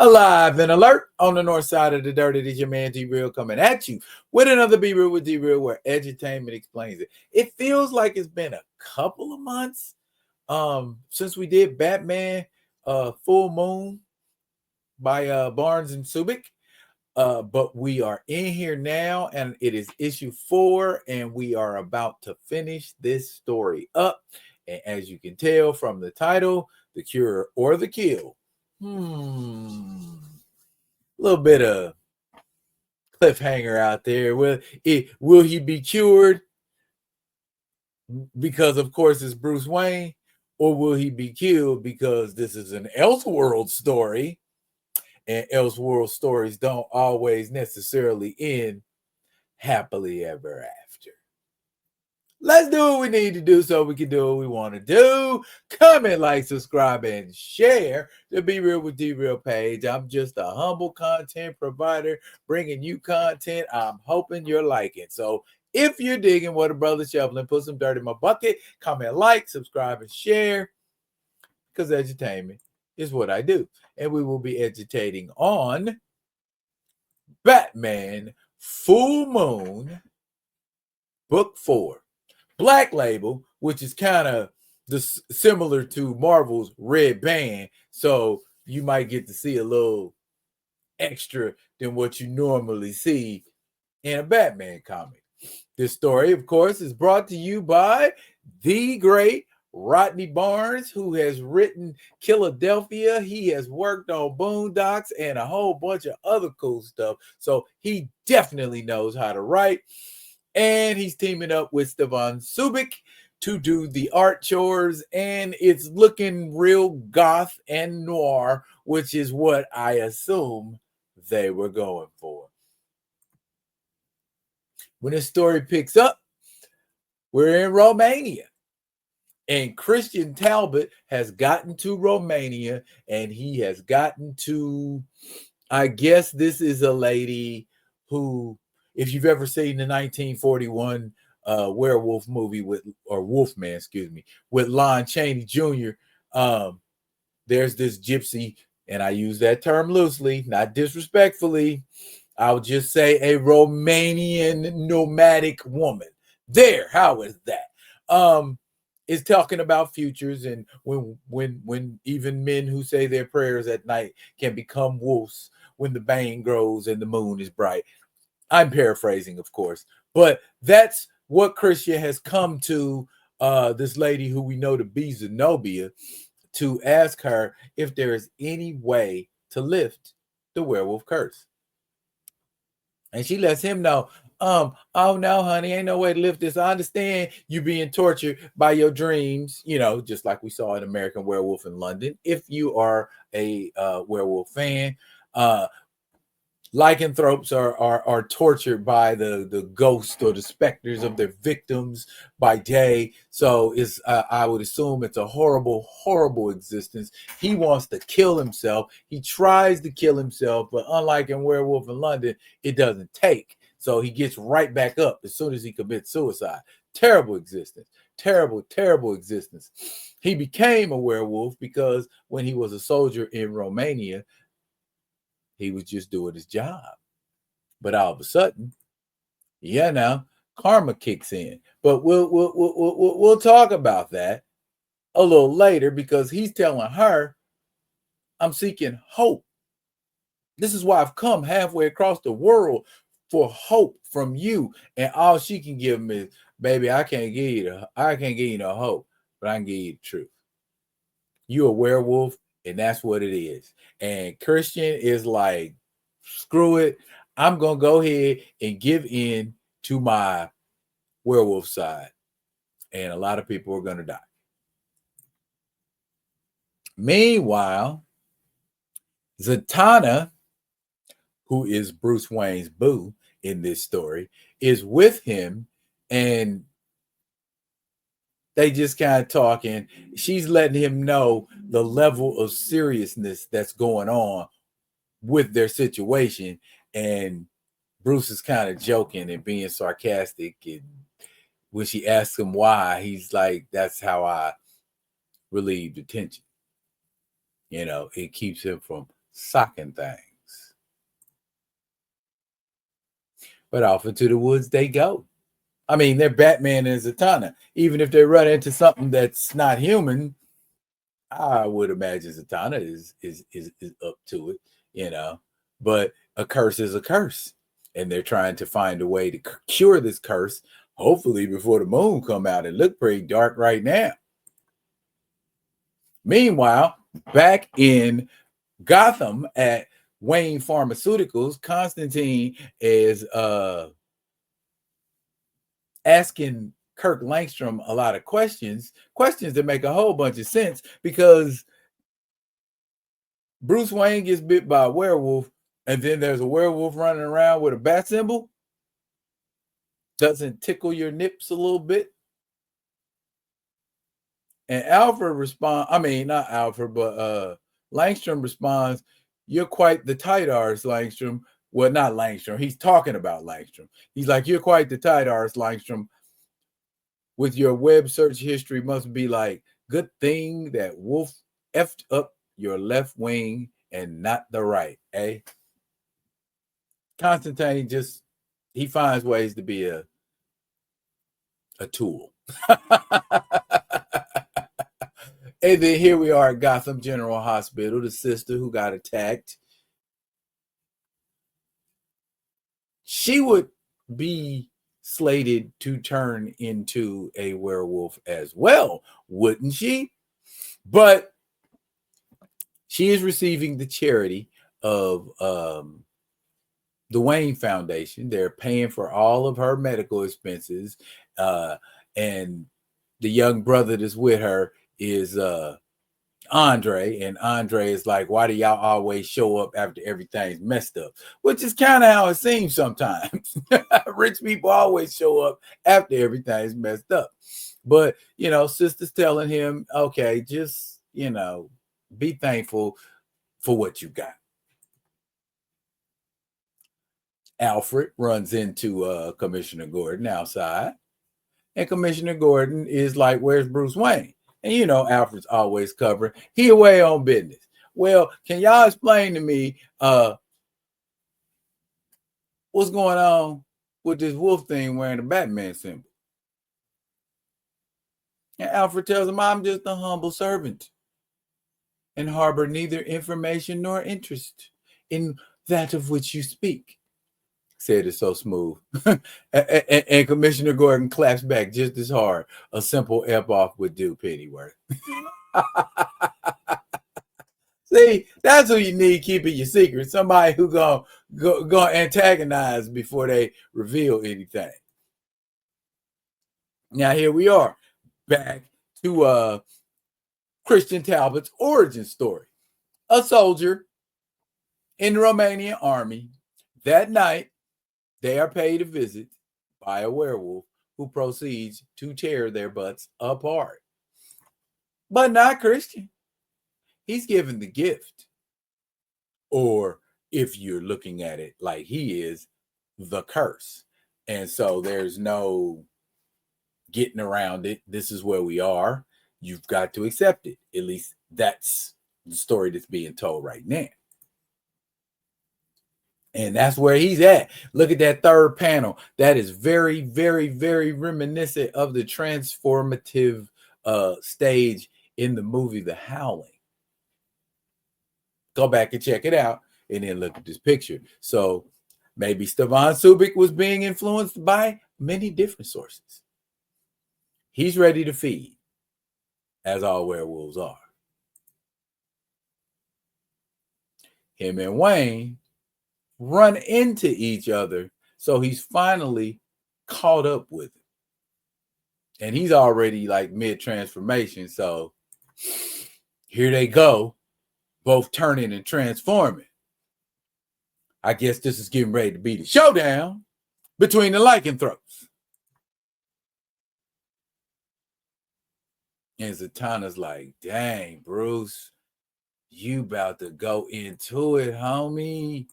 Alive and alert on the north side of the dirt. It is your man D-Real coming at you with another Be Real with D-Real where edutainment explains it. It feels like it's been a couple of months since we did Batman Full Moon by Barnes and Subic. But we are in here now, and it is issue 4, and we are about to finish this story up. And as you can tell from the title, The Cure or the Kill. A little bit of cliffhanger out there. Will he be cured? Because of course it's Bruce Wayne, or will he be killed because this is an Elseworld story? And Elseworld stories don't always necessarily end happily ever after. Let's do what we need to do so we can do what we want to do. Comment, like, subscribe, and share the Be Real with D-Real page. I'm just a humble content provider bringing you content I'm hoping you're liking. So if you're digging what a brother's shoveling, put some dirt in my bucket. Comment, like, subscribe, and share, because edutainment is what I do. And we will be edutating on Batman Full Moon, Book 4. Black Label, which is kind of similar to Marvel's Red Band. So you might get to see a little extra than what you normally see in a Batman comic. This story, of course, is brought to you by the great Rodney Barnes, who has written Philadelphia. He has worked on Boondocks and a whole bunch of other cool stuff. So he definitely knows how to write. And he's teaming up with Stevan Subic to do the art chores. And it's looking real goth and noir, which is what I assume they were going for. When this story picks up, we're in Romania. And Christian Talbot has gotten to Romania, and he has gotten to, I guess this is a lady who, if you've ever seen the 1941 werewolf movie Wolfman, with Lon Chaney Jr., there's this gypsy, and I use that term loosely, not disrespectfully. I'll just say a Romanian nomadic woman. There, how is that? Is talking about futures, and when even men who say their prayers at night can become wolves when the bane grows and the moon is bright. I'm paraphrasing, of course, but that's what Christian has come to this lady who we know to be Zenobia, to ask her if there is any way to lift the werewolf curse. And she lets him know, oh no, honey, ain't no way to lift this. I understand you being tortured by your dreams, just like we saw in American Werewolf in London. If you are a werewolf fan, lycanthropes are tortured by the ghosts or the specters of their victims by day. So it's I would assume it's a horrible existence. He wants to kill himself. He tries to kill himself, but unlike in Werewolf in London, it doesn't take. So he gets right back up as soon as he commits suicide. Terrible existence. Terrible existence. He became a werewolf because when he was a soldier in Romania, he was just doing his job. But all of a sudden, karma kicks in. But we'll talk about that a little later, because he's telling her, I'm seeking hope. This is why I've come halfway across the world for hope from you. And all she can give him is, baby, I can't give you no hope, but I can give you the truth. You're a werewolf, and that's what it is. And Christian is like, screw it. I'm going to go ahead and give in to my werewolf side. And a lot of people are going to die. Meanwhile, Zatanna, who is Bruce Wayne's boo in this story, is with him, and they just kind of talking. She's letting him know the level of seriousness that's going on with their situation. And Bruce is kind of joking and being sarcastic. And when she asks him why, he's like, that's how I relieve the tension. It keeps him from socking things. But off into the woods they go. I mean, they're Batman and Zatanna. Even if they run into something that's not human, I would imagine Zatanna is up to it. But a curse is a curse, and they're trying to find a way to cure this curse, hopefully before the moon come out. It look pretty dark right now. Meanwhile, back in Gotham at Wayne Pharmaceuticals, Constantine is asking Kirk Langstrom a lot of questions that make a whole bunch of sense, because Bruce Wayne gets bit by a werewolf, and then there's a werewolf running around with a bat symbol. Doesn't tickle your nips a little bit? And Alfred responds, not Alfred, but Langstrom responds, "You're quite the tight arse, Langstrom." Well, not Langstrom. He's talking about Langstrom. He's like, "You're quite the tight arse, Langstrom. With your web search history, must be like, good thing that wolf effed up your left wing and not the right, eh?" Constantine he finds ways to be a tool. And then here we are at Gotham General Hospital, the sister who got attacked. She would be slated to turn into a werewolf as well, wouldn't she? But she is receiving the charity of the Wayne Foundation. They're paying for all of her medical expenses. And the young brother that's with her is Andre. And Andre is like, "Why do y'all always show up after everything's messed up?" Which is kind of how it seems sometimes. Rich people always show up after everything's messed up. But, sister's telling him, okay, just, be thankful for what you got. Alfred runs into Commissioner Gordon outside. And Commissioner Gordon is like, "Where's Bruce Wayne?" And Alfred's always covering. He away on business. "Well, can y'all explain to me what's going on with this wolf thing wearing a Batman symbol?" And Alfred tells him, "I'm just a humble servant and harbor neither information nor interest in that of which you speak." Said it so smooth. and Commissioner Gordon claps back just as hard. A simple F-off would do, Pennyworth. See, that's who you need keeping your secret. Somebody who go antagonize before they reveal anything. Now here we are, back to Christian Talbot's origin story. A soldier in the Romanian army. That night, they are paid a visit by a werewolf who proceeds to tear their butts apart. But not Christian. He's given the gift. Or if you're looking at it like he is, the curse. And so there's no getting around it. This is where we are. You've got to accept it. At least that's the story that's being told right now. And that's where he's at. Look at that third panel. That is very, very, very reminiscent of the transformative stage in the movie The Howling. Go back and check it out and then look at this picture. So maybe Stevan Subic was being influenced by many different sources. He's ready to feed, as all werewolves are. Him and Wayne run into each other, so he's finally caught up with him. And he's already like mid-transformation, so here they go, both turning and transforming. I guess this is getting ready to be the showdown between the lycanthropes. And Zatanna's like, "Dang, Bruce, you about to go into it, homie."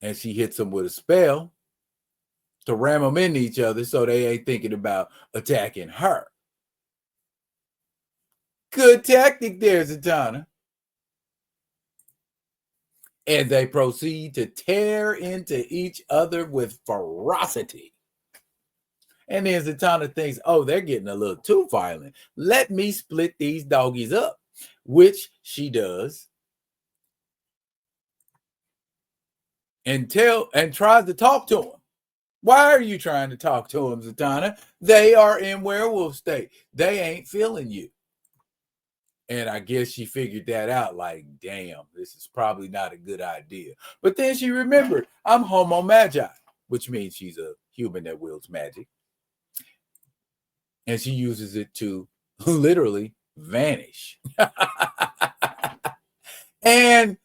And she hits him with a spell to ram them into each other so they ain't thinking about attacking her. Good tactic there, Zatanna. And they proceed to tear into each other with ferocity. And then Zatanna thinks, oh, they're getting a little too violent. Let me split these doggies up, which she does. And tries to talk to him. Why are you trying to talk to him, Zatanna? They are in werewolf state. They ain't feeling you. And I guess she figured that out, like, damn, this is probably not a good idea. But then she remembered, I'm Homo Magi, which means she's a human that wields magic. And she uses it to literally vanish. And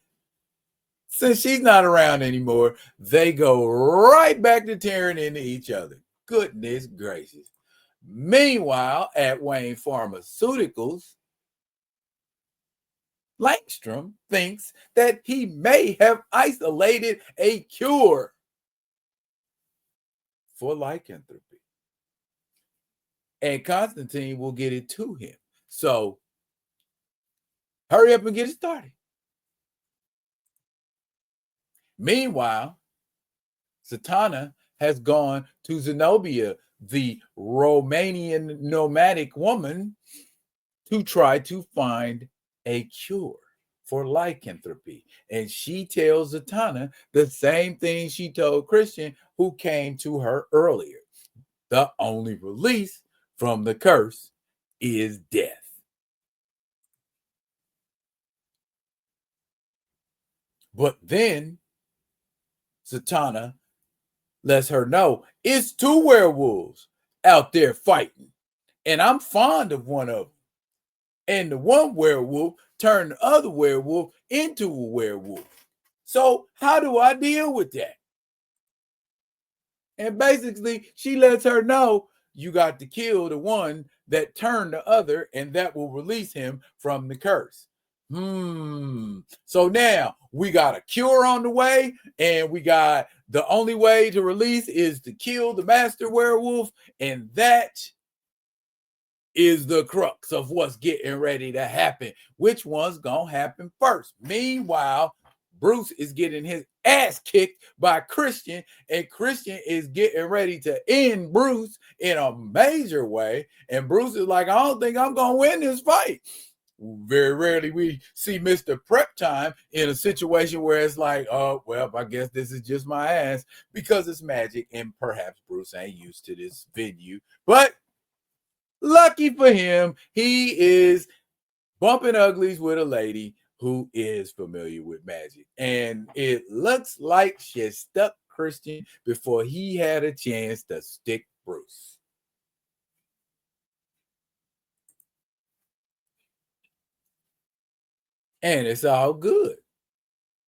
since she's not around anymore, they go right back to tearing into each other. Goodness gracious. Meanwhile, at Wayne Pharmaceuticals, Langstrom thinks that he may have isolated a cure for lycanthropy. And Constantine will get it to him. So hurry up and get it started. Meanwhile, Zatanna has gone to Zenobia, the Romanian nomadic woman, to try to find a cure for lycanthropy. And she tells Zatanna the same thing she told Christian, who came to her earlier. The only release from the curse is death. But then Zatanna lets her know it's two werewolves out there fighting. And I'm fond of one of them. And the one werewolf turned the other werewolf into a werewolf. So how do I deal with that? And basically, she lets her know you got to kill the one that turned the other, and that will release him from the curse. So now we got a cure on the way, and we got the only way to release is to kill the master werewolf, and that is the crux of what's getting ready to happen. Which one's gonna happen first? Meanwhile, Bruce is getting his ass kicked by Christian, and Christian is getting ready to end Bruce in a major way. And Bruce is like, I don't think I'm gonna win this fight. Very rarely we see Mr. Prep Time in a situation where it's like, oh, well, I guess this is just my ass, because it's magic, and perhaps Bruce ain't used to this venue. But lucky for him, he is bumping uglies with a lady who is familiar with magic. And it looks like she stuck Christian before he had a chance to stick Bruce. And it's all good.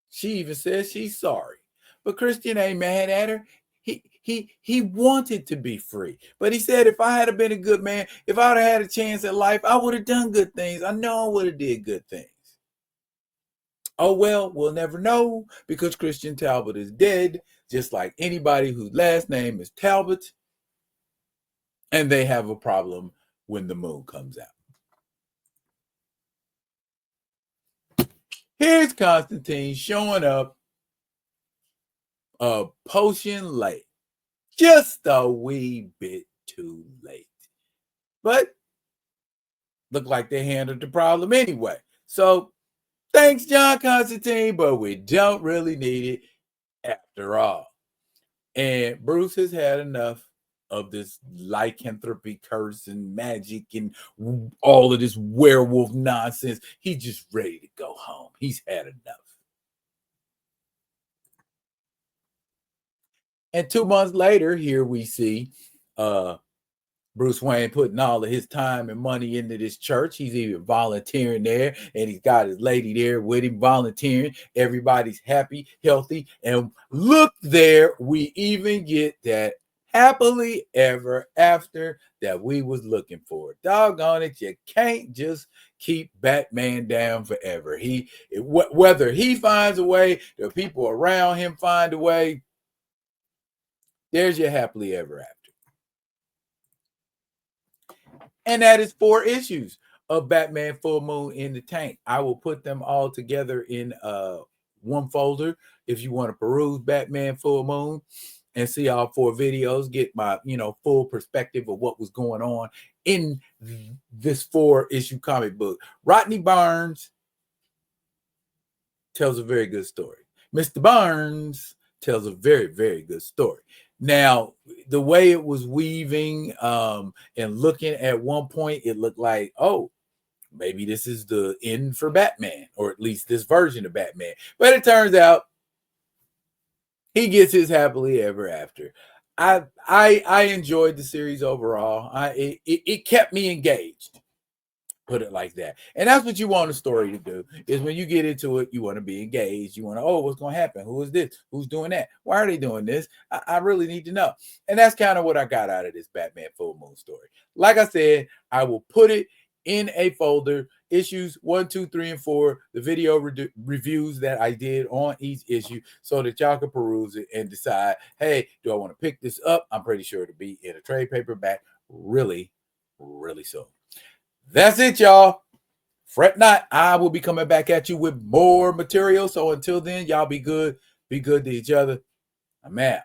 She even says she's sorry. But Christian ain't mad at her. He wanted to be free. But he said, if I had been a good man, if I would have had a chance at life, I would have done good things. I know I would have did good things. Oh, well, we'll never know, because Christian Talbot is dead, just like anybody whose last name is Talbot. And they have a problem when the moon comes out. Here's Constantine showing up a potion late. Just a wee bit too late. But look like they handled the problem anyway. So thanks, John Constantine, but we don't really need it after all. And Bruce has had enough of this lycanthropy curse and magic and all of this werewolf nonsense. He's just ready to go home. He's had enough. And 2 months later, here we see Bruce Wayne putting all of his time and money into this church. He's even volunteering there, and he's got his lady there with him volunteering. Everybody's happy, healthy, and look there, we even get that happily ever after that we was looking for. Doggone it, you can't just keep Batman down forever. Whether he finds a way, the people around him find a way, there's your happily ever after. And that is 4 issues of Batman Full Moon in the tank. I will put them all together in one folder if you want to peruse Batman Full Moon and see all 4 videos, get my full perspective of what was going on in this 4-issue comic book. Rodney Barnes tells a very good story. Mr. Barnes tells a very, very good story. Now, the way it was weaving and looking at one point, it looked like, oh, maybe this is the end for Batman, or at least this version of Batman. But it turns out he gets his happily ever after. I enjoyed the series overall. It kept me engaged. Put it like that. And that's what you want a story to do, is when you get into it, you want to be engaged. You want to, oh, what's going to happen? Who is this? Who's doing that? Why are they doing this? I really need to know. And that's kind of what I got out of this Batman Full Moon story. Like I said, I will put it in a folder, issues 1, 2, 3, and 4, the video reviews that I did on each issue, so that y'all can peruse it and decide, hey, do I want to pick this up? I'm pretty sure it'll be in a trade paperback really, really soon. That's it, y'all. Fret not. I will be coming back at you with more material. So until then, y'all be good. Be good to each other. I'm out.